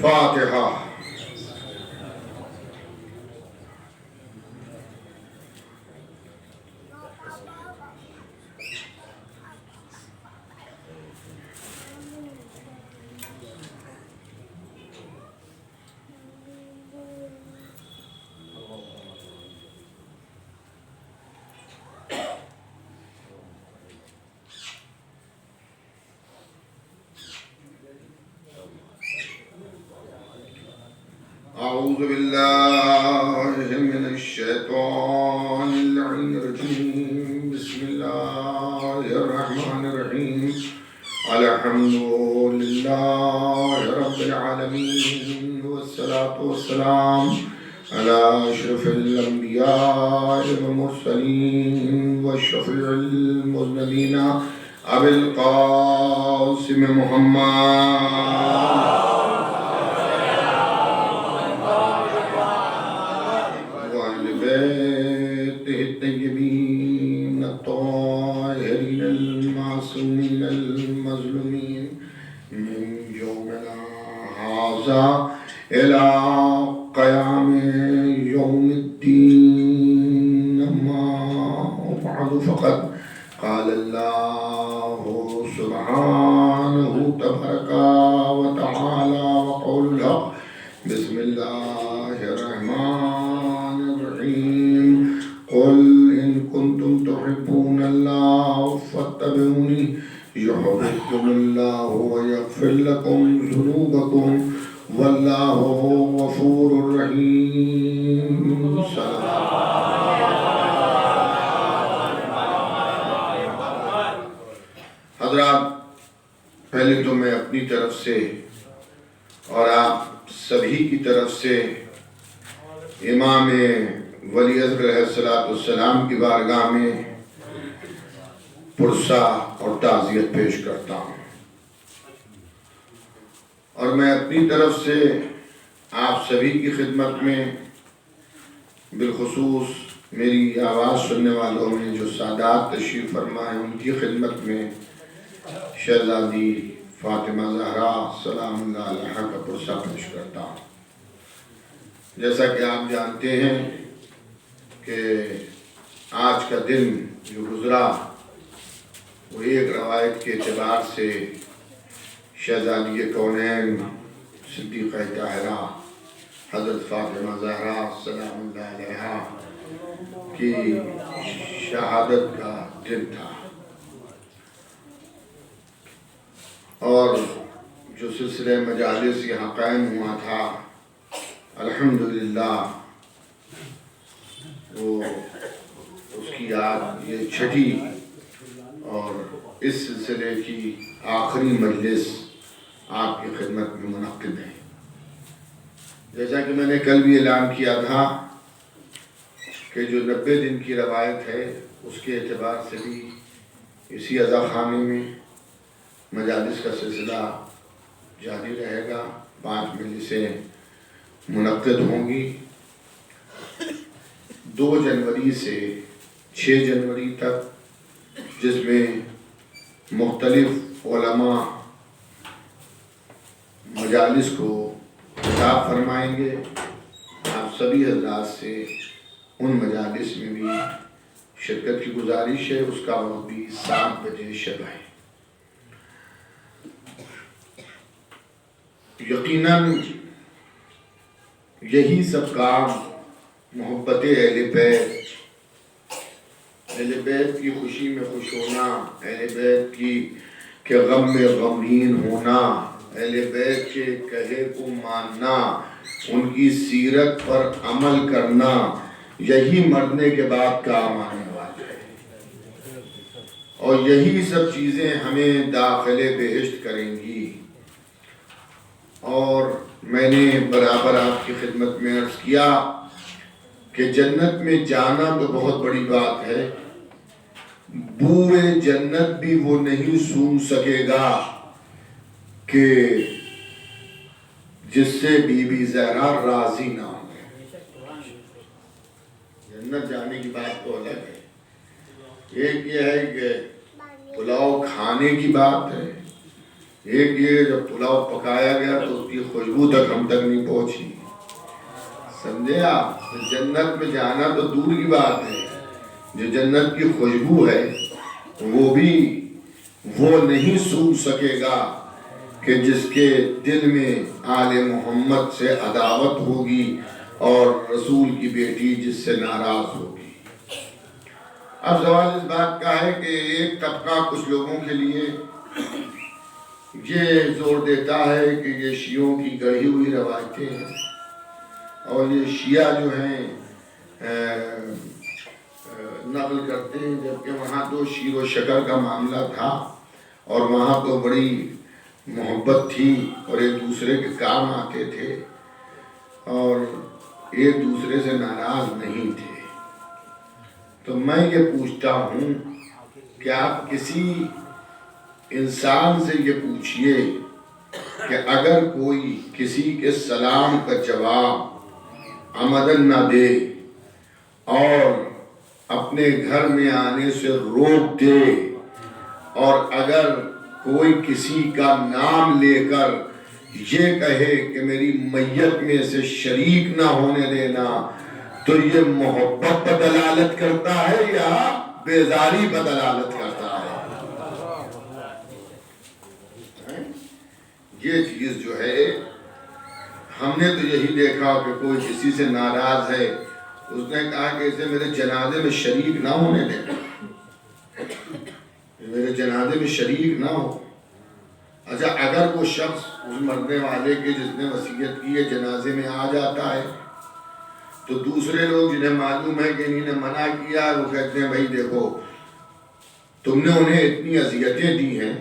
فاتحہ۔ اعوذ باللہ من الشیطان اللعین الرجیم، بسم اللہ الرحمن الرحیم، الحمدللہ رب العالمین، والصلاة والسلام علی اشرف الانبیاء والمرسلین والشفیع المذنبین ابی القاسم محمد الطيبين الطاهرين المعصومين المظلومين من يومنا هذا إلى قيام يوم الدين. أما بعد فقد قال الله سبحانه تبارك وتعالى وقول الحق. بسم الله الرحمن الرحيم. قل إن كنتم تحبون الله فاتبعوني يحببكم الله ويغفر لكم ذنوبكم والله غفور رحيم. حضرات، پہلے تو میں اپنی طرف سے اور آپ سبھی کی طرف سے امام ولی اصغر علیہ السلام کی بارگاہ میں پرسہ اور تعزیت پیش کرتا ہوں، اور میں اپنی طرف سے آپ سبھی کی خدمت میں، بالخصوص میری آواز سننے والوں میں جو سادات تشریف فرما ہیں ان کی خدمت میں شہزادی فاطمہ زہرا سلام اللہ علیہا کا پرسہ پیش کرتا ہوں۔ جیسا کہ آپ جانتے ہیں کہ آج کا دن جو گزرا وہ ایک روایت کے اعتبار سے شہزادی کونین صدیقہ طاہرہ حضرت فاطمہ زہرا سلام اللہ علیہا کی شہادت کا دن تھا، اور جو سلسلہ مجالس یہاں قائم ہوا تھا الحمدللہ وہ اس کی یاد یہ چھٹی اور اس سلسلے کی آخری مجلس آپ کی خدمت میں منعقد ہے۔ جیسا کہ میں نے کل بھی اعلان کیا تھا کہ جو 90 دن کی روایت ہے اس کے اعتبار سے بھی اسی عزا خانے میں مجالس کا سلسلہ جاری رہے گا۔ 5 مجلسیں منعقد ہوں گی، 2 جنوری سے 6 جنوری تک، جس میں مختلف علماء مجالس کو خطاب فرمائیں گے۔ آپ سبھی حضرات سے ان مجالس میں بھی شرکت کی گزارش ہے۔ اس کا وقت بھی 7 بجے شب ہے۔ یقیناً یہی سب کام محبت اہل بیت کی خوشی میں خوش ہونا، اہل بیت کی کے غم میں غمگین ہونا، اہل بیت کے کہے کو ماننا، ان کی سیرت پر عمل کرنا، یہی مرنے کے بعد کام آنے والا ہے، اور یہی سب چیزیں ہمیں داخل بہشت کریں گی۔ اور میں نے برابر آپ کی خدمت میں عرض کیا کہ جنت میں جانا تو بہت بڑی بات ہے، بوئے جنت بھی وہ نہیں سونگھ سکے گا کہ جس سے بی بی زہرا راضی نہ ہو۔ جنت جانے کی بات تو الگ ہے، ایک یہ ہے کہ پلاؤ کھانے کی بات ہے، ایک یہ جب پلاؤ پکایا گیا تو اس کی خوشبو تک ہم تک نہیں پہنچی، سمجھے آپ؟ جنت میں جانا تو دور کی بات ہے، جو جنت کی خوشبو ہے وہ بھی وہ نہیں سوکھ سکے گا کہ جس کے دل میں آل محمد سے عداوت ہوگی اور رسول کی بیٹی جس سے ناراض ہوگی۔ اب سوال اس بات کا ہے کہ ایک طبقہ کچھ لوگوں کے لیے یہ زور دیتا ہے کہ یہ شیعوں کی گڑھی ہوئی روایتیں ہیں، اور یہ شیعہ جو ہیں نقل کرتے ہیں، جبکہ وہاں تو شیر و شکر کا معاملہ تھا اور وہاں تو بڑی محبت تھی اور ایک دوسرے کے کام آتے تھے اور ایک دوسرے سے ناراض نہیں تھے۔ تو میں یہ پوچھتا ہوں کہ آپ کسی انسان سے یہ پوچھئے کہ اگر کوئی کسی کے سلام کا جواب عمدن نہ دے اور اپنے گھر میں آنے سے روک دے، اور اگر کوئی کسی کا نام لے کر یہ کہے کہ میری میت میں سے شریک نہ ہونے دینا، تو یہ محبت پر دلالت کرتا ہے یا بیزاری پر دلالت کرتا ہے؟ یہ چیز جو ہے ہم نے تو یہی دیکھا کہ کوئی کسی سے ناراض ہے، اس نے کہا کہ اسے میرے جنازے میں شریک نہ ہونے دینا، میرے جنازے میں شریک نہ ہو۔ اچھا، اگر وہ شخص اس مرنے والے کے جس نے وصیت کی ہے جنازے میں آ جاتا ہے تو دوسرے لوگ جنہیں معلوم ہے کہ انہی نے منع کیا، وہ کہتے ہیں بھائی دیکھو تم نے انہیں اتنی اذیتیں دی ہیں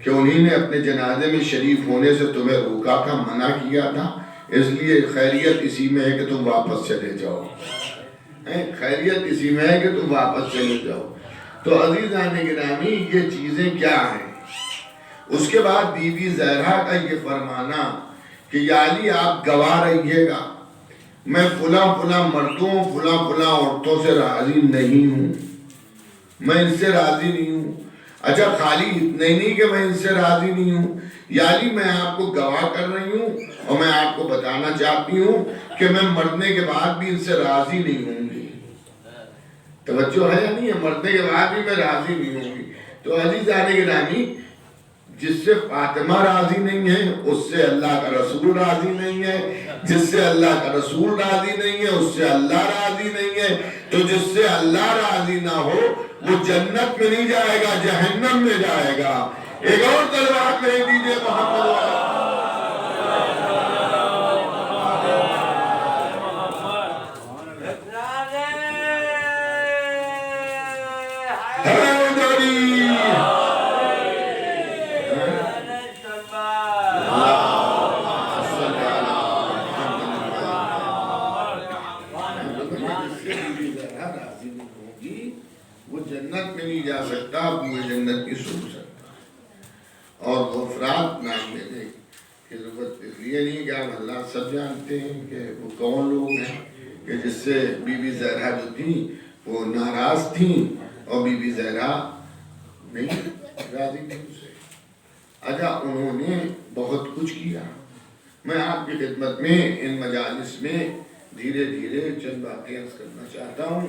کہ انہی نے اپنے جنازے میں شریک ہونے سے تمہیں روکا تھا، منع کیا تھا، اس لیے خیریت اسی میں ہے کہ تم واپس چلے جاؤ، خیریت اسی میں ہے کہ تم واپس چلے جاؤ۔ تو عزیزان گرامی، یہ چیزیں کیا ہیں؟ اس کے بعد بی بی زہرا کا یہ فرمانا کہ یا علی آپ گواہ رہیے گا، میں فلاں فلاں مردوں فلاں فلاں عورتوں سے راضی نہیں ہوں، میں ان سے راضی نہیں ہوں۔ اچھا، خالی اتنا ہی نہیں کہ میں ان سے راضی نہیں ہوں، یا علی میں آپ کو گواہ کر رہی ہوں اور میں آپ کو بتانا چاہتی ہوں کہ میں مرنے کے بعد بھی ان سے راضی نہیں ہوں گی۔ توجہ ہے یا نہیں ہے؟ مرنے کے بعد بھی میں راضی نہیں ہوں گی۔ تو عزیزان گرامی، جس سے فاطمہ راضی نہیں ہے اس سے اللہ کا رسول راضی نہیں ہے، جس سے اللہ کا رسول راضی نہیں ہے اس سے اللہ راضی نہیں ہے۔ تو جس سے اللہ راضی نہ ہو وہ جنت میں نہیں جائے گا، جہنم میں جائے گا۔ ایک اور تلوار لے دیجئے محمد والا۔ وہ جنت میں نہیں جا سکتا، وہ جنت کی سوچ سکتا۔ اور وہ افراد نام لینے کی ضرورت اس لیے نہیں کہ آپ اللہ سب جانتے ہیں کہ وہ کون لوگ ہیں کہ جس سے بی بی زہرا جو تھیں وہ ناراض تھیں اور بی بی زہرا نہیں راضی تھی اسے۔ اچھا، انہوں نے بہت کچھ کیا۔ میں آپ کی خدمت میں ان مجالس میں دھیرے دھیرے چند باتیں عرض کرنا چاہتا ہوں۔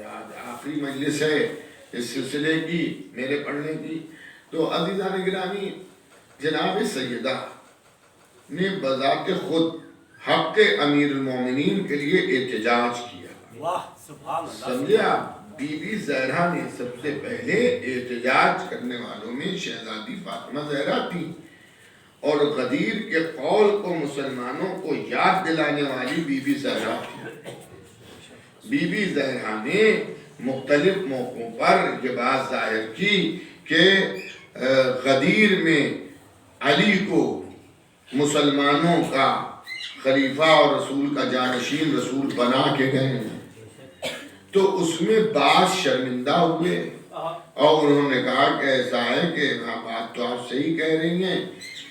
آج آخری مجلس ہے اس سلسلے کی میرے پڑھنے کی۔ تو عزیزان گرامی، جناب سیدہ نے بذات خود حق امیر المومنین کے لیے احتجاج کیا۔ سمجھے آپ؟ بی بی زہرا نے سب سے پہلے احتجاج کرنے والوں میں شہزادی فاطمہ زہرا تھی، اور غدیر کے قول کو مسلمانوں کو یاد دلانے والی بی بی زہرا تھی۔ بی بی زہرا نے مختلف موقعوں پر یہ بات ظاہر کی کہ غدیر میں علی کو مسلمانوں کا خلیفہ اور رسول کا جانشین رسول بنا کے گئے ہیں۔ تو اس میں بعض شرمندہ ہوئے اور انہوں نے کہا کہ ایسا ہے کہ ہاں بات تو آپ صحیح کہہ رہی ہیں،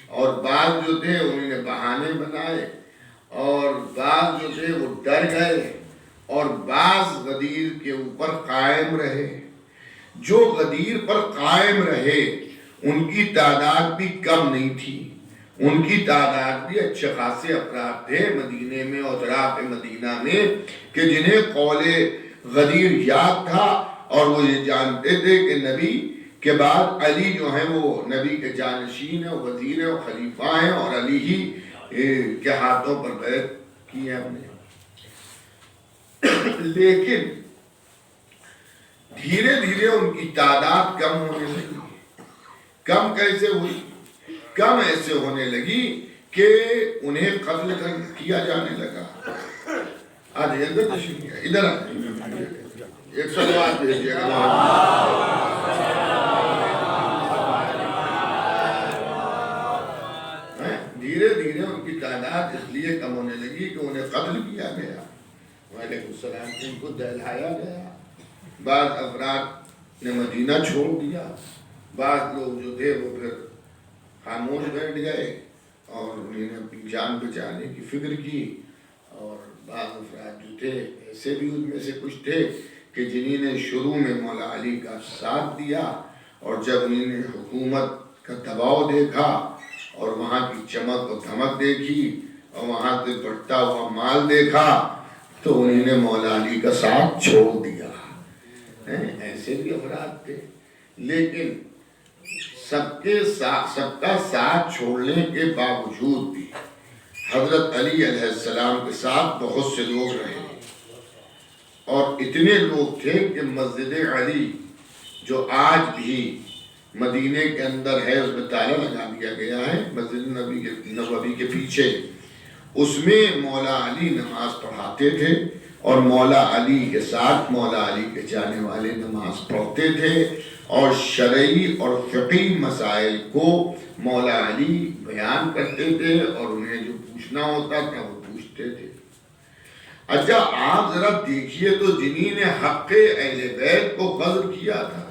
اور بعض جو تھے انہوں نے بہانے بنائے، اور بعض جو تھے وہ ڈر گئے، اور بعض غدیر کے اوپر قائم رہے۔ جو غدیر پر قائم رہے ان کی تعداد بھی کم نہیں تھی، ان کی تعداد بھی اچھے خاصے افراد تھے مدینے میں اور اطراف مدینہ میں کہ جنہیں قول غدیر یاد تھا، اور وہ یہ جانتے تھے کہ نبی کے بعد علی جو ہیں وہ نبی کے جانشین ہیں، وزیر ہیں، خلیفہ ہیں، اور علی ہی کے ہاتھوں پر بیعت کی ہے ہم نے۔ لیکن دھیرے دھیرے ان کی تعداد کم ہونے لگی۔ کم کیسے ہوئی؟ کم ایسے ہونے لگی کہ انہیں قتل کیا جانے لگا۔ آدھے ادھر تشریف ہے، ادھر آئے، ایک سلوات بھیجیے گا۔ دھیرے دھیرے ان کی تعداد اس لیے کم ہونے لگی کہ انہیں قتل کیا گیا، وعلیکم السلام، ان کو دہلایا گیا، بعض افراد نے مدینہ چھوڑ دیا، بعض لوگ جو تھے وہ پھر خاموش بیٹھ گئے اور انہوں نے اپنی جان بچانے کی فکر کی، اور بعض افراد جو تھے ایسے بھی ان میں سے کچھ تھے کہ جنہوں نے شروع میں مولا علی کا ساتھ دیا، اور جب انہوں نے حکومت کا دباؤ دیکھا اور وہاں کی چمک و دھمک دیکھی اور وہاں سے بڑھتا ہوا مال دیکھا تو انہوں نے مولا علی کا ساتھ چھوڑ دیا۔ ایسے بھی افراد تھے، لیکن سب کا ساتھ چھوڑنے کے باوجود بھی حضرت علی علیہ السلام کے ساتھ بہت سے لوگ رہے، اور اتنے لوگ تھے کہ مسجد علی جو آج بھی مدینے کے اندر ہے، اس میں تالا لگا دیا گیا ہے، مسجد نبوی کے پیچھے، اس میں مولا علی نماز پڑھاتے تھے، اور مولا علی کے ساتھ مولا علی کے جانے والے نماز پڑھتے تھے، اور شرعی اور فقہی مسائل کو مولا علی بیان کرتے تھے، اور انہیں جو پوچھنا ہوتا تھا وہ پوچھتے تھے۔ اچھا آپ ذرا دیکھیے تو جنہوں نے حق اہل بیت کو قدر کیا تھا،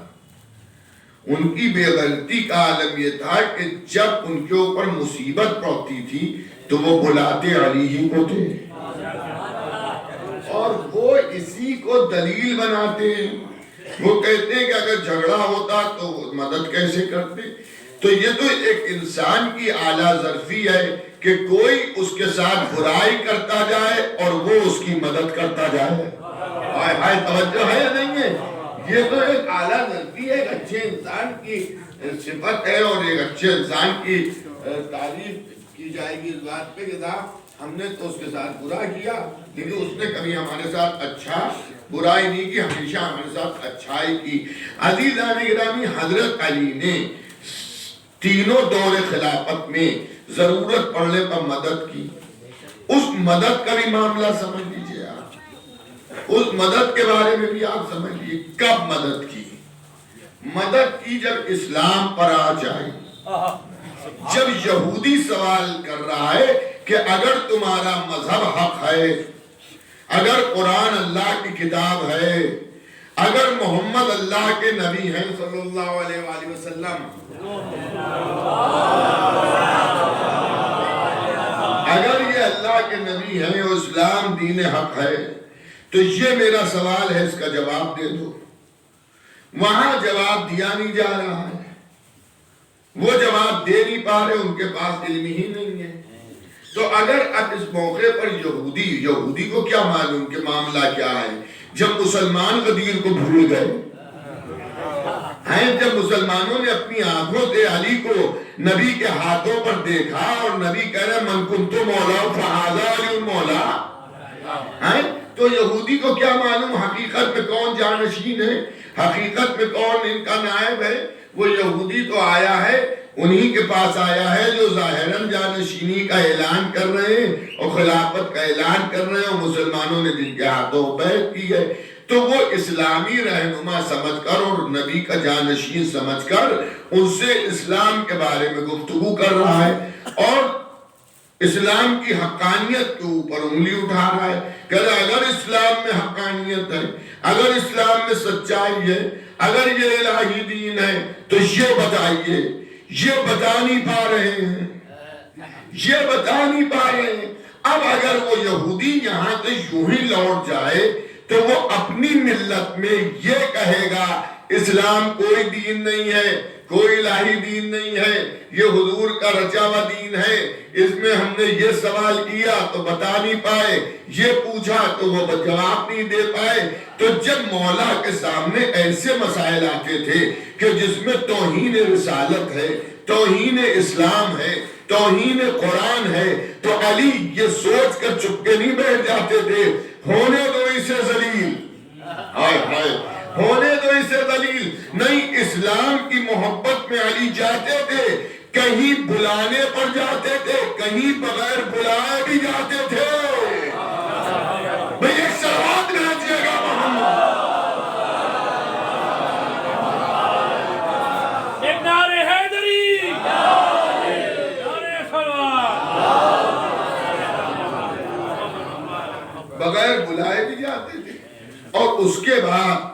ان کی بے غلطی کا عالم یہ تھا کہ جب ان کے اوپر مصیبت پڑتی تھی تو وہ بلاتے علی ہی کو تھے، اور وہ اسی کو دلیل بناتے ہیں۔ وہ کہتے ہیں کہ اگر جھگڑا ہوتا تو مدد کیسے کرتے؟ تو یہ تو ایک انسان کی اعلیٰ ظرفی ہے کہ کوئی اس کے ساتھ برائی کرتا جائے اور وہ اس کی مدد کرتا جائے۔ ہائے توجہ ہے یا نہیں ہے؟ یہ تو ایک اعلیٰ ظرفی ہے، ایک اچھے انسان کی صفت ہے، اور ایک اچھے انسان کی تعریف کی جائے گی اس بات پہ کہ صاحب ہم نے تو اس کے ساتھ برا کیا لیکن اس نے کبھی ہمارے ساتھ اچھا برائی نہیں کی، ہمیشہ ہمارے ساتھ اچھائی کی۔ عزیزان گرامی، حضرت علی نے تینوں دور خلافت میں ضرورت پڑنے پر مدد کی۔ اس مدد کا بھی معاملہ سمجھ لیجئے آپ، اس مدد کے بارے میں بھی آپ سمجھ لیجئے۔ کب مدد کی؟ مدد کی جب اسلام پر آ جائے، جب یہودی سوال کر رہا ہے کہ اگر تمہارا مذہب حق ہے، اگر قرآن اللہ کی کتاب ہے، اگر محمد اللہ کے نبی ہیں صلی اللہ علیہ وآلہ وسلم، اگر یہ اللہ کے نبی ہیں اور اسلام دین حق ہے تو یہ میرا سوال ہے، اس کا جواب دے دو۔ وہاں جواب دیا نہیں جا رہا ہے، وہ جواب دے نہیں پا رہے، ان کے پاس علم ہی نہیں ہے۔ تو اگر اب اس موقع پر یہودی کو کیا معلوم کہ معاملہ کیا ہے، جب مسلمان غدیر کو بھول گئے ہیں، جب مسلمانوں نے اپنی آنکھوں سے علی کو نبی کے ہاتھوں پر دیکھا اور نبی کہہ رہے من کنت مولا فہذا علی مولا، تو یہودی کو کیا معلوم حقیقت میں کون جانشین ہے، حقیقت میں کون ان کا نائب ہے۔ وہ یہودی تو آیا ہے، انہی کے پاس آیا ہے جو ظاہراً جانشینی کا اعلان کر رہے ہیں اور خلافت کا اعلان کر رہے ہیں، اور مسلمانوں نے جن کے ہاتھوں بیعت کی ہے، تو وہ اسلامی رہنما سمجھ کر اور نبی کا جانشین سمجھ کر ان سے اسلام کے بارے میں گفتگو کر رہا ہے، اور اسلام کی حقانیت کے اوپر انگلی اٹھا رہا ہے۔ کہ اگر اسلام میں حقانیت ہے، اگر اسلام میں سچائی ہے، اگر یہ الہی دین ہے تو یہ بتائیے، یہ بتا نہیں پا رہے ہیں، یہ بتا نہیں پا رہے ہیں۔ اب اگر وہ یہودی یہاں سے یوں ہی لوٹ جائے تو وہ اپنی ملت میں یہ کہے گا اسلام کوئی دین نہیں ہے، کوئی الہی دین نہیں ہے، یہ حضور کا رچا ہوا دین ہے۔ اس میں ہم نے یہ سوال کیا تو بتا نہیں پائے، یہ پوچھا تو وہ جواب نہیں دے پائے۔ تو جب مولا کے سامنے ایسے مسائل آتے تھے کہ جس میں توہین رسالت ہے، توہین اسلام ہے، توہین قرآن ہے، تو علی یہ سوچ کر چپکے نہیں بیٹھ جاتے تھے، ہونے دو اسے ذلیل، ہونے دو اسے ذلیل۔ نہیں، اسلام کی محبت میں علی جاتے تھے، کہیں بلانے پر جاتے تھے، کہیں بغیر بلائے بھی جاتے تھے۔ بھئی ایک سلوات بھیجیے گا محمد۔ ایک نعرہ حیدری، نعرہ سلوات۔ بغیر بلائے بھی جاتے تھے۔ اور اس کے بعد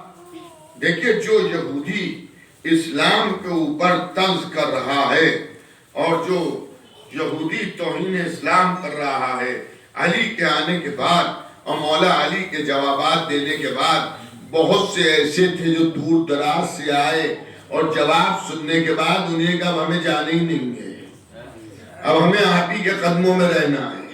دیکھیں، جو یہودی اسلام کے اوپر طنز کر رہا ہے اور جو یہودی توہین اسلام کر رہا ہے، علی کے آنے کے بعد اور مولا علی کے جوابات دینے کے بعد بہت سے ایسے تھے جو دور دراز سے آئے اور جواب سننے کے بعد انہیں کہا ہمیں جانا ہی نہیں ہے، اب ہمیں آپ ہی کے قدموں میں رہنا ہے۔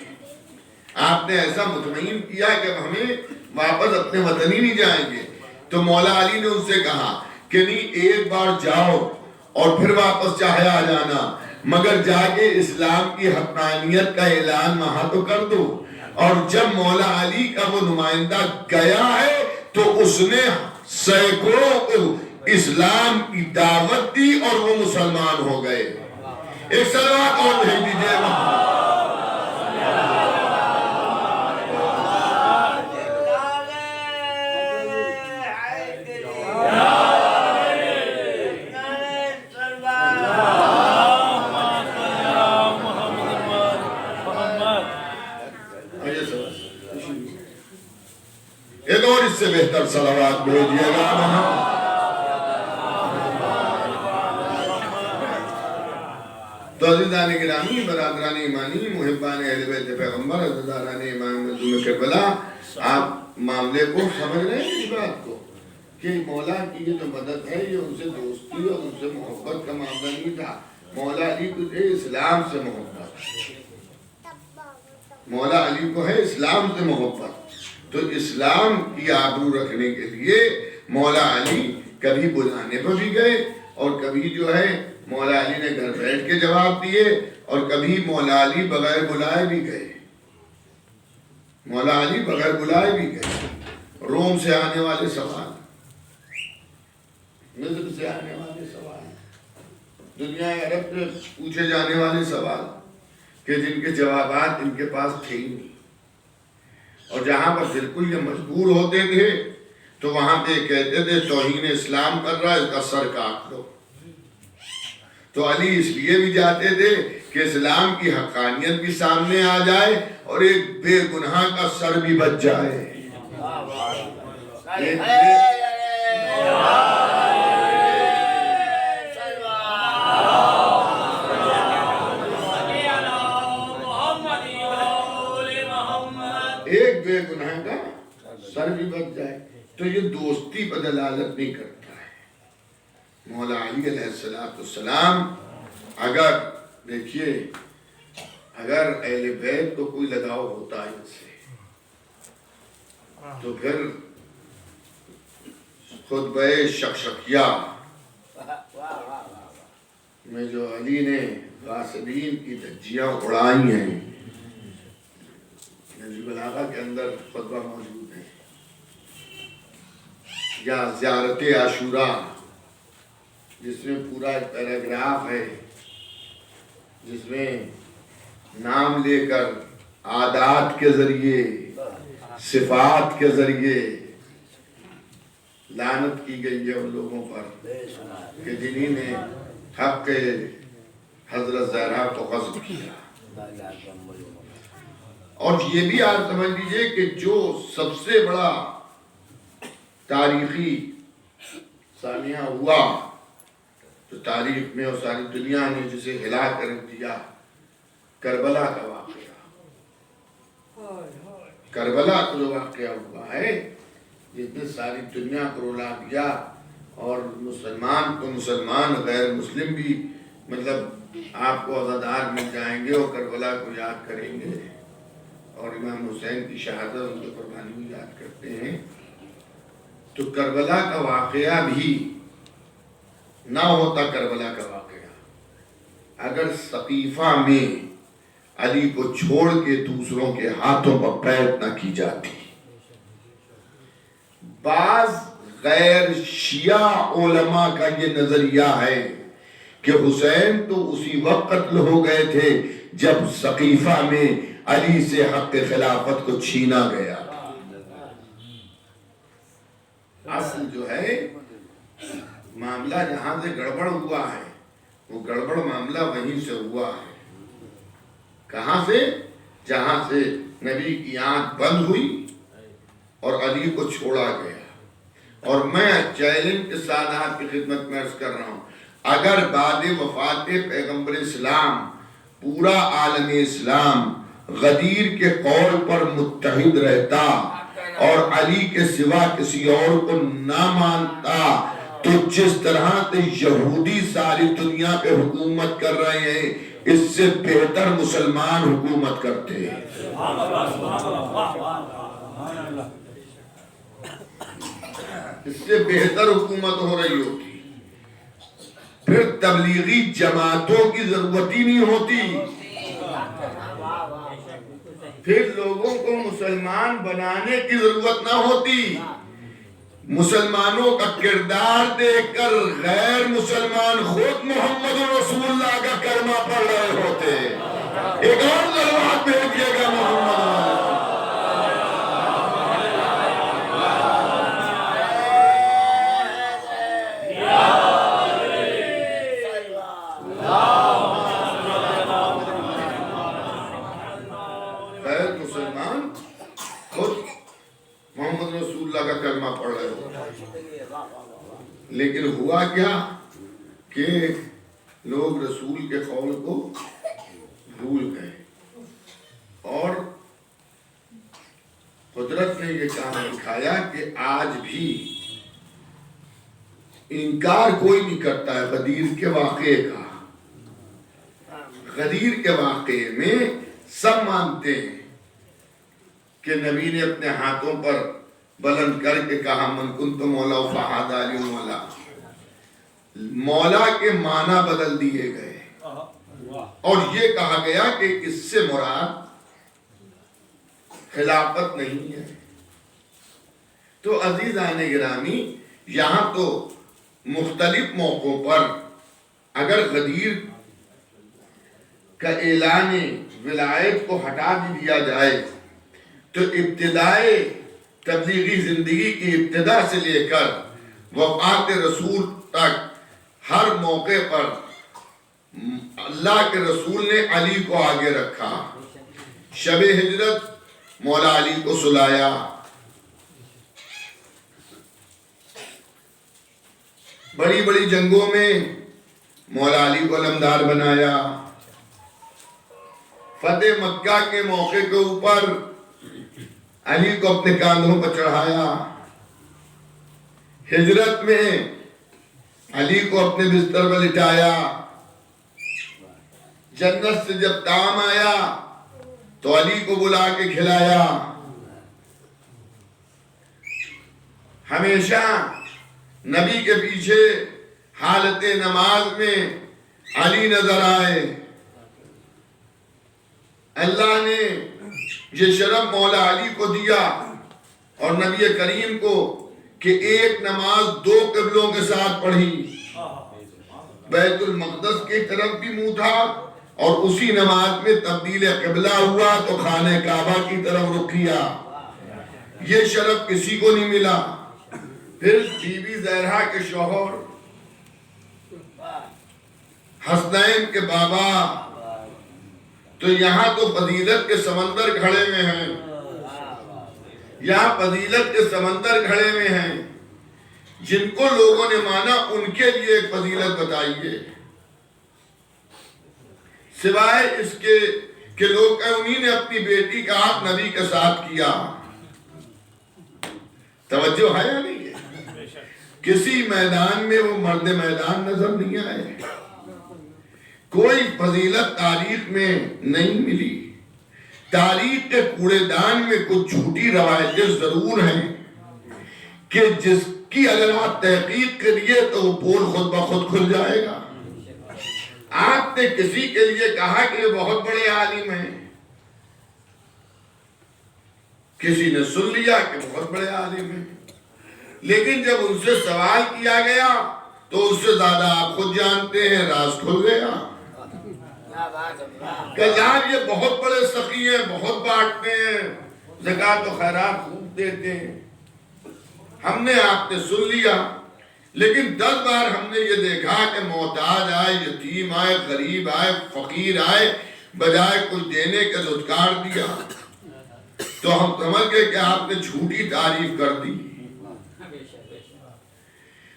آپ نے ایسا مطمئن کیا کہ اب ہمیں واپس اپنے وطن ہی نہیں جائیں گے۔ تو مولا علی نے ان سے کہا کہ نہیں، ایک بار جاؤ اور پھر واپس چاہے آ جانا، مگر جا کے اسلام کی حقانیت کا اعلان وہاں تو کر دو۔ اور جب مولا علی کا وہ نمائندہ گیا ہے تو اس نے سینکڑوں کو اسلام کی دعوت دی اور وہ مسلمان ہو گئے۔ ایک صلوات اور بھیج دیجیے وہاں۔ ایک اور اس سے بہتر صلوات بھیجیے گا وہاں۔ تو عزیزان گرامی، برادران ایمانی، محبان اہل بیت پیغمبر، عزیزان امام معصوم کربلا، آپ معاملے کو سمجھ رہے ہیں اس بات کو کہ مولا کی یہ جو مدد ہے یہ ان سے دوستی اور ان سے محبت کا معاملہ نہیں تھا۔ مولا علی کو ہے اسلام سے محبت، مولا علی کو ہے اسلام سے محبت۔ تو اسلام کی آبرو رکھنے کے لیے مولا علی کبھی بلانے پر بھی گئے اور کبھی جو ہے مولا علی نے گھر بیٹھ کے جواب دیے اور کبھی مولا علی بغیر بلائے بھی گئے، مولا علی بغیر بلائے بھی گئے۔ روم سے آنے والے سوال، مصر سے آنے والے سوال، دنیا عرب سے پوچھے جانے والے سوال کہ جن کے جوابات ان کے پاس تھے ہی نہیں، اور جہاں پر بالکل یہ مجبور ہوتے تھے تو وہاں پہ کہتے تھے توہین اسلام کر رہا ہے، اس کا سر کاٹ دو۔ تو علی اس لیے بھی جاتے تھے کہ اسلام کی حقانیت بھی سامنے آ جائے اور ایک بے گناہ کا سر بھی بچ جائے۔ ایک بے گناہ کا سر بھی بچ جائے۔ تو یہ دوستی پر دلالت نہیں کرتا ہے۔ مولا علی علیہ السلام اگر دیکھیے، اگر اہل بیت کو کوئی لگاؤ ہوتا ہے ان سے تو پھر خطبہ شقشقیہ میں جو علی نے غاصبین کی دھجیاں اڑائی ہیں، نجم البلاغہ کے اندر خطبہ موجود ہے، یا زیارت عاشورہ جس میں پورا ایک پیراگراف ہے جس میں نام لے کر عادات کے ذریعے، صفات کے ذریعے لعنت کی گئی ہے ان لوگوں پر کہ جنہی نے حق حضرت زہرا کو غصب کیا۔ اور یہ بھی آپ سمجھ لیجئے کہ جو سب سے بڑا تاریخی سانحہ ہوا تو تاریخ میں اور ساری دنیا نے جسے ہلا کر دیا، کربلا کا واقعہ، کربلا کا جو واقعہ ہوا ہے جس نے ساری دنیا کو رلا دیا اور مسلمان تو مسلمان، غیر مسلم بھی مطلب آپ کو عزادار مل جائیں گے اور کربلا کو یاد کریں گے اور امام حسین کی شہادت ان کی قربانی کو یاد کرتے ہیں. تو کربلا کا واقعہ بھی نہ ہوتا. کربلا کا واقعہ اگر ثقیفہ میں علی کو چھوڑ کے دوسروں کے ہاتھوں پر بیعت نہ کی جاتی. بعض غیر شیعہ علماء کا یہ نظریہ ہے کہ حسین تو اسی وقت قتل ہو گئے تھے جب ثقیفہ میں علی سے حق خلافت کو چھینا گیا. اصل جو ہے معاملہ جہاں سے گڑبڑ ہوا ہے وہ گڑبڑ معاملہ وہیں سے ہوا ہے. کہاں سے؟ جہاں سے نبی کی آنکھ بند ہوئی اور علی کو چھوڑا گیا. اور میں چیلنج کے ساتھ آپ کی خدمت میں عرض کر رہا ہوں، اگر بعد وفات پیغمبر اسلام پورا عالم اسلام غدیر کے قول پر متحد رہتا اور علی کے سوا کسی اور کو نہ مانتا تو جس طرح سے یہودی ساری دنیا پہ حکومت کر رہے ہیں اس سے بہتر مسلمان حکومت کرتے ہیں. اس سے بہتر حکومت ہو رہی ہوتی. پھر تبلیغی جماعتوں کی ضرورت ہی نہیں ہوتی. پھر لوگوں کو مسلمان بنانے کی ضرورت نہ ہوتی. مسلمانوں کا کردار دیکھ کر غیر مسلمان خود محمد رسول اللہ کا کلمہ پڑھ رہے ہوتے. ایک اور ضرورت بھیجیے گا محمد. کلمہ پڑھ رہے ہو. لیکن ہوا کیا کہ لوگ رسول کے قول کو بھول گئے اور قدرت نے یہ کام دکھایا کہ آج بھی انکار کوئی نہیں کرتا ہے غدیر کے واقعے کا. غدیر کے واقعے میں سب مانتے ہیں کہ نبی نے اپنے ہاتھوں پر بلند کر کے کہا من کنت مولا فہد علی مولا. مولا کے معنی بدل دیے گئے اور یہ کہا گیا کہ اس سے مراد خلافت نہیں ہے. تو عزیزان گرامی یہاں تو مختلف موقعوں پر اگر غدیر کا اعلان ولایت کو ہٹا بھی دیا جائے تو ابتدائے تبلیغی زندگی کی ابتدا سے لے کر وفات رسول تک ہر موقع پر اللہ کے رسول نے علی کو آگے رکھا. شب ہجرت مولا علی کو سلایا. بڑی بڑی جنگوں میں مولا علی کو علمدار بنایا. فتح مکہ کے موقع کے اوپر علی کو اپنے کاندھوں پر چڑھایا. ہجرت میں علی کو اپنے بستر پر لٹایا. جنت سے جب دام آیا تو علی کو بلا کے کھلایا. ہمیشہ نبی کے پیچھے حالت نماز میں علی نظر آئے. اللہ نے یہ شرف مولا علی کو دیا اور نبی کریم کو کہ ایک نماز 2 قبلوں کے ساتھ پڑھی. بیت المقدس کی طرف بھی منہ تھا اور اسی نماز میں تبدیل قبلہ ہوا تو خانہ کعبہ کی طرف رخ کیا. یہ شرف کسی کو نہیں ملا. پھر بی بی زہرا کے شوہر حسنین کے بابا تو یہاں تو فضیلت کے سمندر کھڑے ہوئے ہیں. یہاں فضیلت کے سمندر کھڑے ہوئے ہیں. جن کو لوگوں نے مانا ان کے لیے ایک فضیلت بتائیے سوائے اس کے کہ لوگ انہی نے اپنی بیٹی کا ہاتھ نبی کے ساتھ کیا. توجہ ہے یا نہیں ہے؟ کسی میدان میں وہ مرد میدان نظر نہیں آئے، کوئی فضیلت تاریخ میں نہیں ملی۔ تاریخ کے کوڑے دان میں کچھ جھوٹی روایتیں ضرور ہیں کہ جس کی اگر آپ تحقیق کریے تو وہ پول خود بخود کھل جائے گا۔ آپ نے کسی کے لیے کہا کہ یہ بہت بڑے عالم ہیں، کسی نے سن لیا کہ بہت بڑے عالم ہیں، لیکن جب ان سے سوال کیا گیا تو اس سے زیادہ آپ خود جانتے ہیں، راز کھل گیا کہ یار یہ بہت بڑے سخی ہیں، بہت بانٹتے ہیں، زکوٰۃ و خیرات خوب دیتے ہیں۔ ہم نے آپ نے سن لیا، لیکن 10 بار ہم نے یہ دیکھا کہ محتاج آئے، یتیم آئے، غریب آئے، فقیر آئے، بجائے کچھ دینے کے دھتکار دیا، تو ہم سمجھ گئے کہ آپ نے جھوٹی تعریف کر دی۔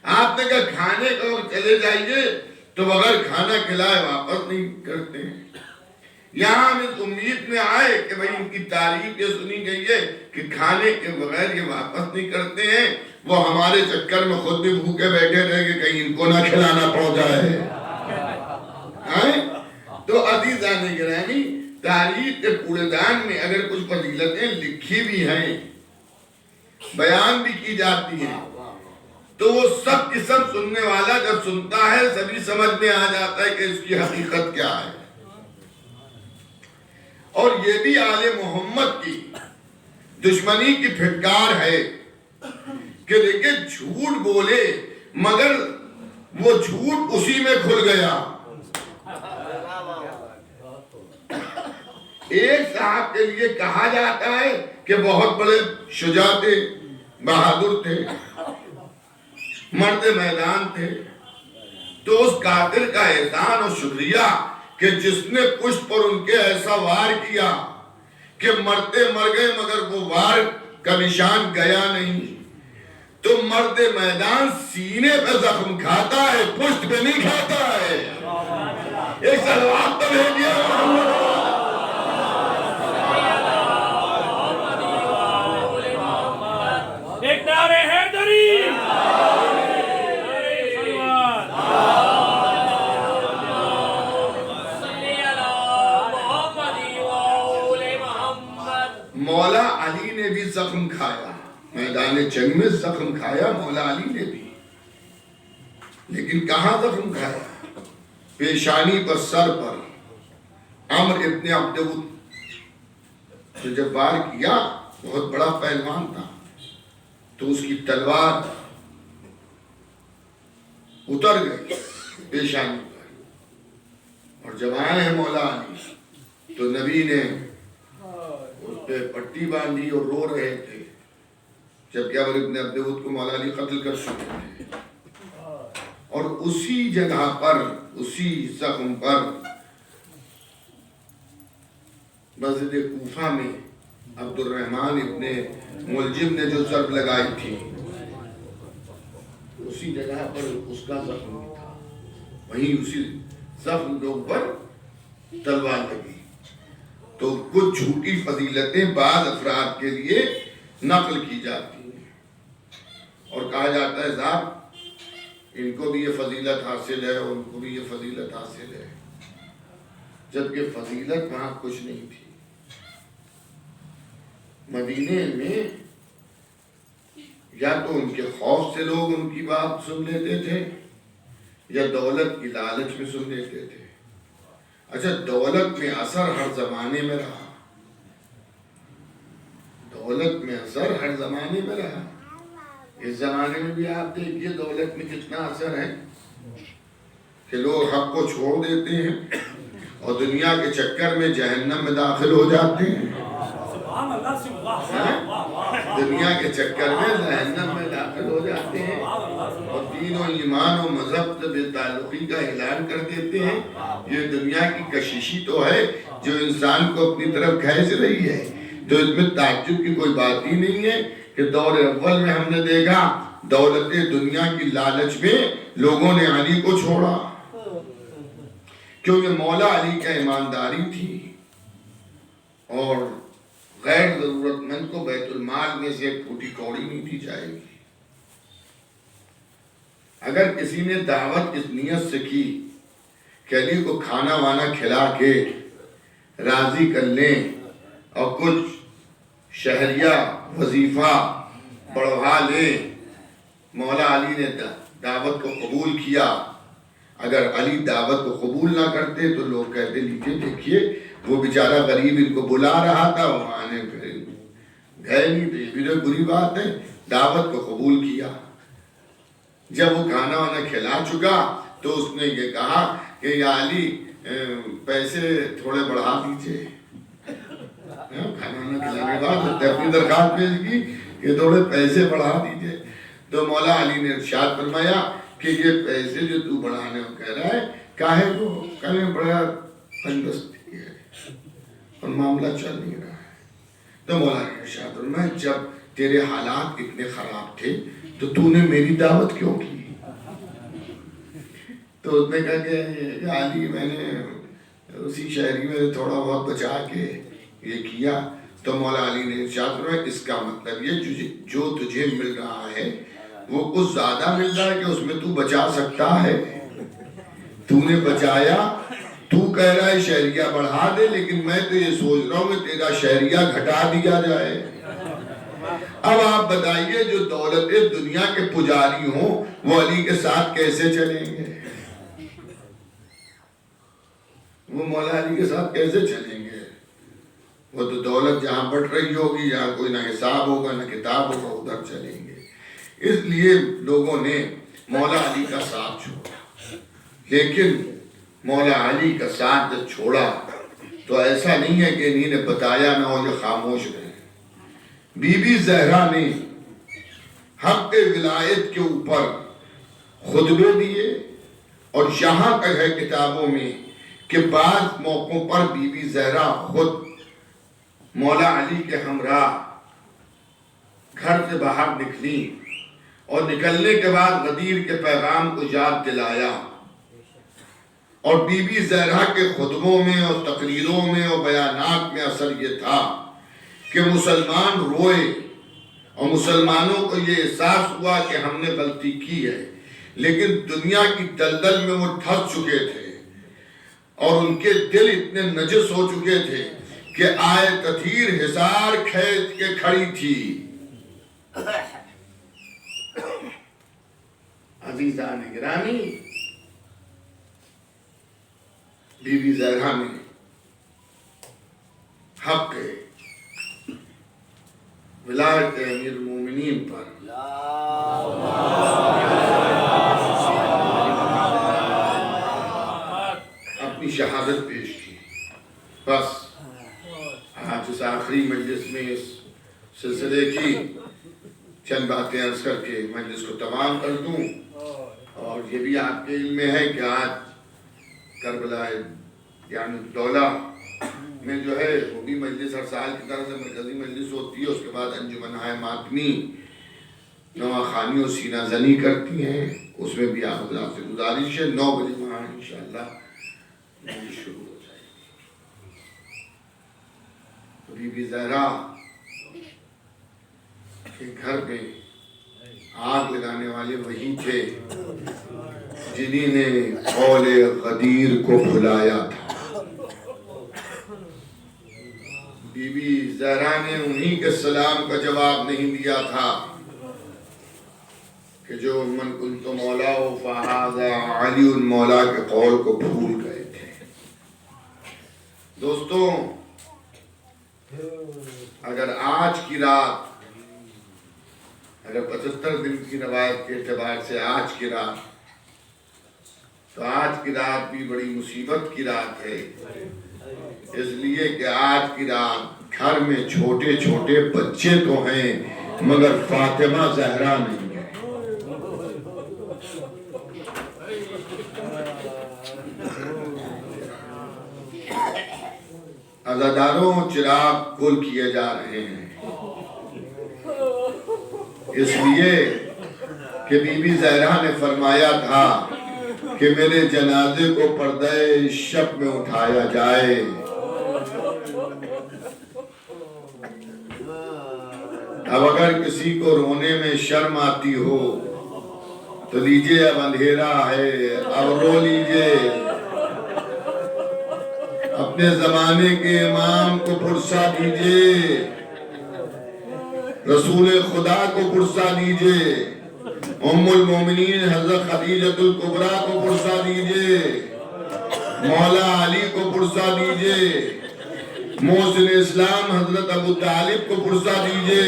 آپ نے کہا کھانے کو چلے جائیے تو بغیر کھانا کھلائے واپس نہیں کرتے ہیں۔ یہاں ہم اس امید میں آئے کہ بھئی ان کی تعریف یہ سنی گئی ہے کہ کھانے کے بغیر یہ واپس نہیں کرتے ہیں، وہ ہمارے چکر میں خود بھی بھوکے بیٹھے رہے کہ کہیں ان کو نہ کھلانا پڑ جائے۔ تو عزیزان گرامی، تاریخ کے کوڑے دان میں اگر کچھ فضیلتیں لکھی بھی ہیں، بیان بھی کی جاتی ہیں، تو وہ سب کی سب سننے والا جب سنتا ہے سبھی سمجھ میں آ جاتا ہے کہ اس کی حقیقت کیا ہے۔ اور یہ بھی آل محمد کی دشمنی کی پھٹکار ہے کہ دیکھیں جھوٹ بولے مگر وہ جھوٹ اسی میں کھل گیا۔ ایک صاحب کے لیے کہا جاتا ہے کہ بہت بڑے شجاع تھے، بہادر تھے، مرد میدان تھے، تو اس قاتل کا احسان اور شکریہ کہ جس نے پشت پر ان کے ایسا وار کیا کہ مرتے مر گئے مگر وہ وار کا نشان گیا نہیں۔ تو مرد میدان سینے پہ زخم کھاتا ہے، پشت پہ نہیں کھاتا ہے۔ ایک صلوات تو بھیجیے۔ ایک نعرہ حیدری، مولا علی نے بھی زخم کھایا، میدان جنگ میں زخم کھایا مولا علی نے بھی، لیکن کہاں زخم کھایا؟ پیشانی پر، سر پر۔ عمر ابن عبد تو جب وار کیا، بہت بڑا پہلوان تھا، تو اس کی تلوار اتر گئی پیشانی پر، اور جب آئے ہیں مولا علی تو نبی نے اس پہ پٹی باندھی اور رو رہے تھے، جبکہ عمر ابن عبد کو مولا علی قتل کر چکے تھے۔ اور اسی جگہ پر، اسی زخم پر مسجد کوفہ میں عبد الرحمن ابن ملجم نے جو ضرب لگائی تھی، اسی جگہ پر اس کا زخم بھی تھا، وہیں اسی زخم کے اوپر تلوار لگی۔ تو کچھ جھوٹی فضیلتیں بعض افراد کے لیے نقل کی جاتی ہیں اور کہا جاتا ہے صاحب ان کو بھی یہ فضیلت حاصل ہے، ان کو بھی یہ فضیلت حاصل ہے، جبکہ فضیلت وہاں کچھ نہیں تھی۔ مدینے میں یا تو ان کے خوف سے لوگ ان کی بات سن لیتے تھے یا دولت کی لالچ میں سن لیتے تھے۔ اچھا، دولت میں اثر ہر زمانے میں رہا، دولت میں اثر ہر زمانے میں رہا۔ اس زمانے میں بھی آپ دیکھیے دولت میں کتنا اثر ہے کہ لوگ حق کو چھوڑ دیتے ہیں اور دنیا کے چکر میں جہنم میں داخل ہو جاتے ہیں۔ دنیا کے چکر میں جہنم میں داخل ہو جاتے ہیں اور دین و ایمان و مذہب سے بے تعلقی کا اعلان کر دیتے ہیں۔ یہ دنیا کی کشیشی تو ہے جو انسان کو اپنی طرف کھینچ رہی ہے، جو اس میں تعجب کی کوئی بات ہی نہیں ہے کہ دور اول میں ہم نے دیکھا دولت دنیا کی لالچ میں لوگوں نے علی کو چھوڑا، کیونکہ مولا علی کا ایمانداری تھی اور غیر ضرورت مند کو بیت المال میں سے ایک پھوٹی کوڑی نہیں دی جائے گی۔ اگر کسی نے دعوت اس نیت سے کی کہ علی کو کھانا وانا کھلا کے راضی کر لیں اور کچھ شہریہ وظیفہ بڑھوا لیں، مولا علی نے دعوت کو قبول کیا۔ اگر علی دعوت کو قبول نہ کرتے تو لوگ کہتے لیجیے دیکھیے وہ بیچارہ غریب ان کو بلا رہا تھا، وہ آنے پھر گئے نہیں، تو یہ بھی تو بری بات ہے۔ دعوت کو قبول کیا۔ جب وہ کھانا وانا کھلا چکا تو اس نے یہ کہا کہ یا علی پیسے تھوڑے بڑھا دیجئے۔ کھانا وانا کھلانے کے بعد اپنی درخواست پیش کی کہ تھوڑے پیسے بڑھا دیجئے۔ تو مولا علی نے ارشاد فرمایا کہ یہ پیسے جو تو بڑھانے کو کہہ رہا ہے کاہے کو، کہنے بڑا تنگستی ہے اور معاملہ چل نہیں رہا ہے۔ تو مولا علی نے ارشاد فرمایا جب تیرے حالات اتنے خراب تھے تو تو نے میری دعوت کیوں کی؟ تو اس نے کہا کہ علی میں نے اسی شہری میں تھوڑا بہت بچا کے یہ کیا۔ تو مولا علی نے ارشاد فرمایا اس کا مطلب یہ جو تجھے مل رہا ہے وہ کچھ زیادہ مل رہا ہے کہ اس میں تو بچا سکتا ہے؟ تو نے بچایا، تو کہہ رہا ہے شہریہ بڑھا دے، لیکن میں تو یہ سوچ رہا ہوں کہ تیرا شہریہ گھٹا دیا جائے۔ اب آپ بتائیے جو دولت دنیا کے پجاری ہوں وہ علی کے ساتھ کیسے چلیں گے؟ وہ مولا علی کے ساتھ کیسے چلیں گے؟ وہ تو دولت جہاں بٹ رہی ہوگی، جہاں کوئی نہ حساب ہوگا نہ کتاب ہوگا، ادھر چلیں گے۔ اس لیے لوگوں نے مولا علی کا ساتھ چھوڑا، لیکن مولا علی کا ساتھ جب چھوڑا تو ایسا نہیں ہے کہ انہیں نے بتایا نہ ہو جو خاموش رہے۔ بی بی زہرا نے حق ولایت کے اوپر خطبے دیے، اور یہاں تک ہے کتابوں میں کہ بعض موقعوں پر بی بی زہرا خود مولا علی کے ہمراہ گھر سے باہر نکلی، اور نکلنے کے بعد غدیر کے پیغام کو یاد دلایا۔ اور بی بی زہرا کے خطبوں میں اور تقریروں میں اور بیانات میں اثر یہ تھا کہ مسلمان روئے اور مسلمانوں کو یہ احساس ہوا کہ ہم نے غلطی کی ہے، لیکن دنیا کی دلدل میں وہ پھنس چکے تھے اور ان کے دل اتنے نجس ہو چکے تھے کہ آئے تطہیر حصار کھینچ کے کھڑی تھی۔ عزیزان گرامی، بی بی زہرا نے حق ولایت امیر المومنین پر اپنی شہادت پیش کی۔ بس آج اس آخری مجلس میں اس سلسلے کی چند باتیں عرض کر کے مجلس کو تمام کر دوں۔ اور یہ بھی آپ کے علم میں ہے کہ آج کربلا یعنی دولہ میں جو ہے وہ بھی مجلس ہر سال کی طرح سے مرکزی مجلس ہوتی ہے، اس کے بعد انجمنہائے ماتمی نواخوانی اور سینہ زنی کرتی ہیں، اس میں بھی آپ حضرات سے گزارش ہے 9 بجے وہاں انشاءاللہ مجلس شروع ہو جائے گی۔ بی بی زہرا کے گھر میں آگ لگانے والے وہی تھے جنہی نے قول غدیر کو بھلایا تھا۔ بی بی زہرا نے انہی کے سلام کا جواب نہیں دیا تھا کہ جو من کنت مولا فہذا علی مولا کے قول کو بھول گئے تھے۔ دوستوں، اگر آج کی رات، اگر 75 دن کی روایت کے اعتبار سے آج کی رات، تو آج کی رات بھی بڑی مصیبت کی رات ہے، اس لیے کہ آج کی رات گھر میں چھوٹے چھوٹے بچے تو ہیں مگر فاطمہ زہرا نہیں ہے۔ عزاداروں چراغ گل کیے جا رہے ہیں، اس لیے کہ بی بی زہرا نے فرمایا تھا کہ میرے جنازے کو پردہ شب میں اٹھایا جائے۔ اب اگر کسی کو رونے میں شرم آتی ہو تو لیجئے اب اندھیرا ہے، اب رو لیجئے، اپنے زمانے کے امام کو پرسا دیجئے، رسول خدا کو پرسا دیجئے، ام المومنین حضرت خدیجۃ الکبریٰ کو پرسا دیجئے، مولا علی کو پرسا دیجئے، محسن اسلام حضرت ابو طالب کو پرسا دیجئے،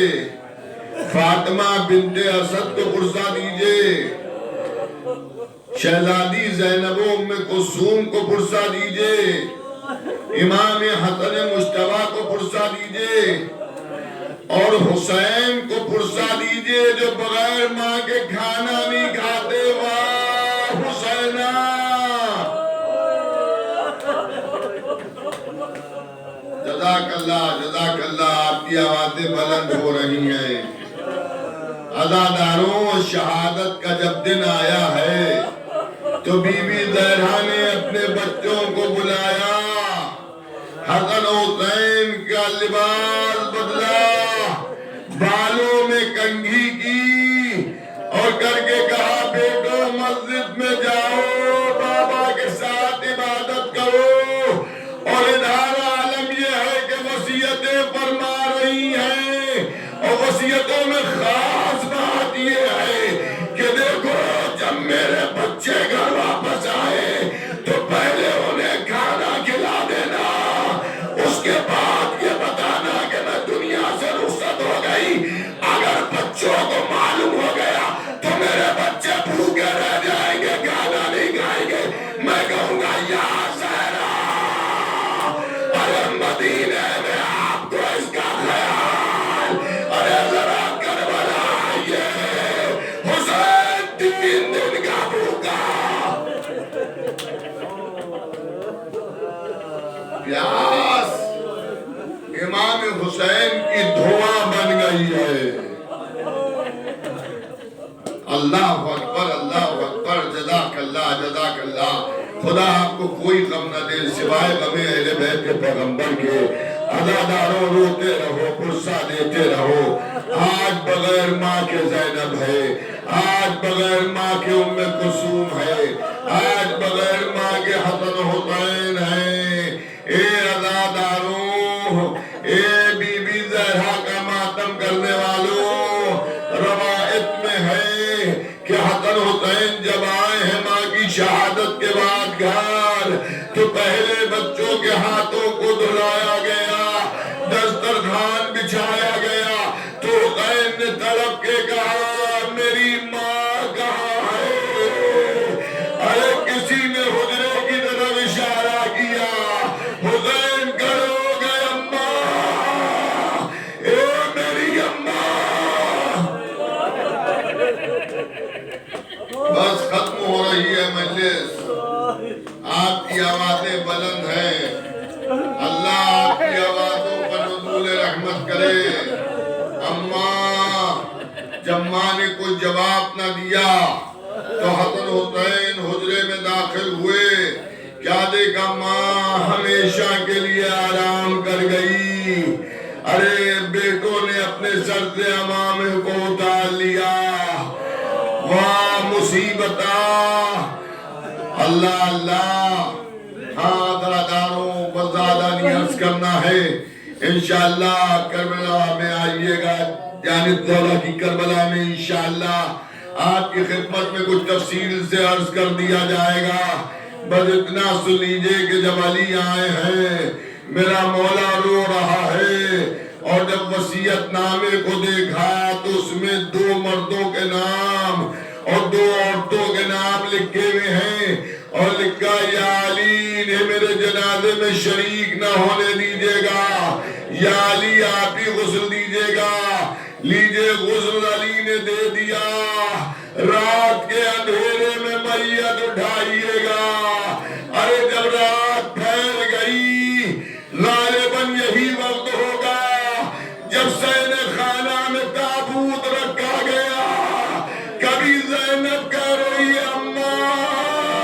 فاطمہ بنت اسد کو پرسا دیجئے، شہزادی زینب ام کلثوم کو پرسا دیجئے، امام حسن مجتبیٰ کو پرسا دیجئے، اور حسین کو پرسا دیجئے جو بغیر ماں کے کھانا نہیں کھاتے۔ واہ حسینہ، جزاک اللہ، آپ کی آوازیں بلند ہو رہی ہیں۔ عزاداروں، شہادت کا جب دن آیا ہے تو بی بی زہرا نے اپنے بچوں کو بلایا، حسن حسین کا لباس بدلا، بالوں میں کنگھی کی اور کر کے کہا بیٹو مسجد میں جاؤ، بابا کے ساتھ عبادت کرو، اور ادارہ عالم یہ ہے کہ وصیتیں فرما رہی ہیں، اور وصیتوں میں خاص بات یہ ہے کہ دیکھو جب میرے بچے گھر واپس آئے تو پہلے انہیں کھانا کھلا دینا، اس کے بعد یہ بتانا کہ میں دنیا سے رخصت ہو گئی، اگر بچوں کو معلوم ہو گیا تو میرے بچے بھوکے رہ جائیں گے، کھانا نہیں کھائیں گے، میں کہوں گا یا زہرا، ارے مدینے میں آپ کو اس کا خیال، ارے ذرا کربلا آئیے، حسین 3 دن کا بھوکا، پیاس امام حسین کی دھواں بن گئی ہے۔ اللہ اکبر، جزاک اللہ، خدا آپ کو کوئی غم نہ دے سوائے غم اہل بیت کے پیغمبر کے۔ عزاداروں روتے رہو، پرسا دیتے رہو، آج بغیر ماں کے زینب ہے، آج بغیر ماں کے ام کلثوم ہے، آج بغیر ماں کے حسن حسین ہیں۔ اے عزاداروں، اے بی بی زہرا کا ماتم کرنے والوں، روایت میں ہے کہ حسن حسین جب آئے ہیں ماں کی شہادت کے بعد گھر تو پہلے بچوں کے ہاتھوں کو دھلایا گیا، دسترخوان بچھایا گیا، تو حسین نے تڑپ کے کہا میری ماں کہاں ہے؟ ارے کسی نے حجرے کی طرف اشارہ کیا، حسین کھڑے ہو گئے، اماں، اے میری اماں، بس ختم ہو رہی ہے مجلس، آپ کی آوازیں بلند ہیں، اللہ آپ کی آوازوں پر نزول رحمت کرے۔ اماں، جب ماں نے کوئی جواب نہ دیا تو حسن حسین حجرے میں داخل ہوئے، کیا دیکھا ماں ہمیشہ کے لیے آرام کر گئی، ارے بیٹوں نے اپنے سر سے امامے کو اتار لیا، واہ مصیبتہ، اللہ، ہاں عزاداروں بس زیادہ نہیں عرض کرنا ہے، انشاءاللہ کربلا میں آئیے گا، جانب دولہ کی کربلا میں انشاءاللہ آپ کی خدمت میں کچھ تفصیل سے عرض کر دیا جائے گا، بس اتنا سن لیجئے کہ جب علی آئے ہیں میرا مولا رو رہا ہے، اور جب وصیت نامے کو دیکھا تو اس میں 2 مردوں کے نام اور 2 عورتوں کے نام لکھے ہوئے ہیں، اور لکھا یا علی نے میرے جنازے میں شریک نہ ہونے دیجئے گا، یا علی آپ ہی غسل دیجئے گا، لیجئے غسل علی نے دے دیا، رات کے اندھیرے میں میت اٹھائیے گا، ارے جب رات پھیل گئی غالباً یہی وقت ہوگا جب سین خانہ میں تابوت رکھا گیا، کبھی زینب کہہ رہی ہے اماں،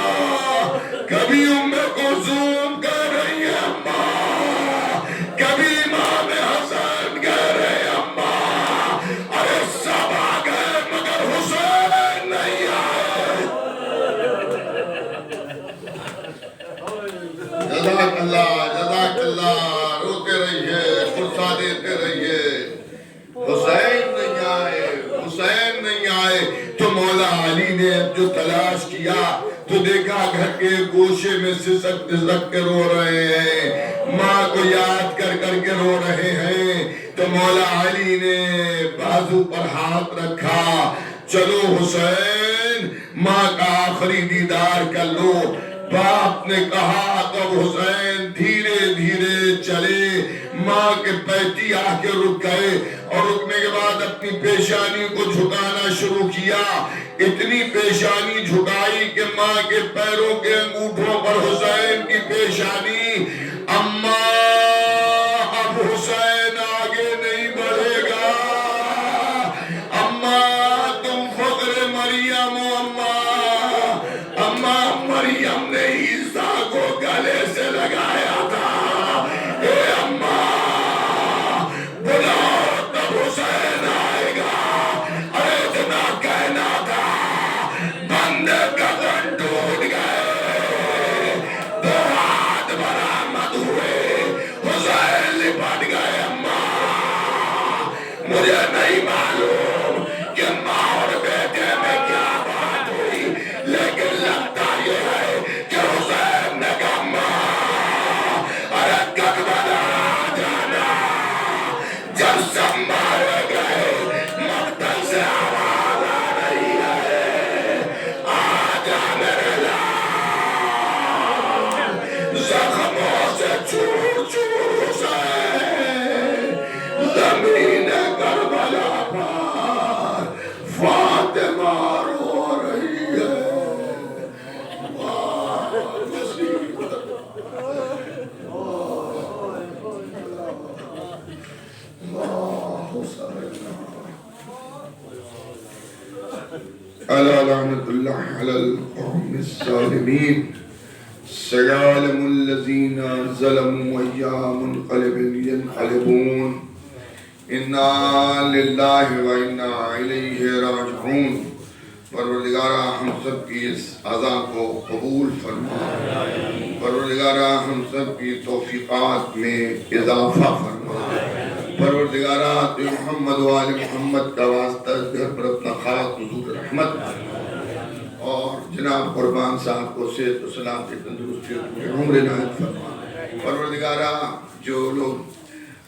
کبھی ام کلثوم کہہ رہی ہے اماں، کبھی امام حسن کہہ رہے اماں، ارے سب آ گئے مگر حسین نہیں آیا، نے جو تلاش کیا تو دیکھا گھر کے گوشے میں سسک سسک کے رو رہے ہیں، ماں کو یاد کر کر کے رو رہے ہیں، تو مولا علی نے بازو پر ہاتھ رکھا، چلو حسین ماں کا آخری دیدار کر لو۔ باپ نے کہا تو حسین دھیرے دھیرے چلے، ماں کے پیٹی آ کے رک گئے، اور رکنے کے بعد اپنی پیشانی کو جھکانا شروع کیا، اتنی پیشانی جھکائی کہ ماں کے پیروں کے انگوٹھوں پر حسین کی پیشانی، اماں اب حسین آگے نہیں بڑھے گا، اماں تم فخر مریم ہو، اماں مریم نے عیسیٰ کو گلے سے لگایا تھا، اے اماں بلاؤ تب حسین آئے گا، ارے اتنا کہنا تھا، بندے گردن ٹوٹ گئے، دو ہاتھ برآمد ہوئے، حسین لپٹ گئے، اماں مجھے نہیں معلوم کہ ماں اور بیٹے میں کیا بات ہوئی، لیکن لگتا یہ ہے کہ حسین نے کہا ماں ارے کربلا جانا، جب سب مارے گئے مقتل سے آواز آ رہی ہے، آجا میرے لال، زخموں سے چور چور حسین، زمین کربلا پر فاطمہ رو رہی ہے، الا لعنت اللہ علی القوم الظالمین، سيعلم الذين ظلموا أيّا منقلب ينقلبون، انا للہ و انا الیہ راجعون۔ پروردگارہ ہم سب کی اس عزا کو قبول فرما، پروردگارہ ہم سب کی توفیقات میں اضافہ فرما، پروردگارہ تو محمد و آل محمد کا واسطہ اس گھر پر اپنا خاص حضور رحمت، اور جناب قربان صاحب کو صحت و سلامتی تندرستی اور عمر عنایت فرما۔ پروردگارہ جو لوگ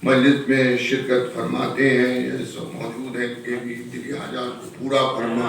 مجلس میں شرکت فرماتے ہیں یا سب موجود ہیں، ان کے بھی دلی حاجات کو پورا فرما۔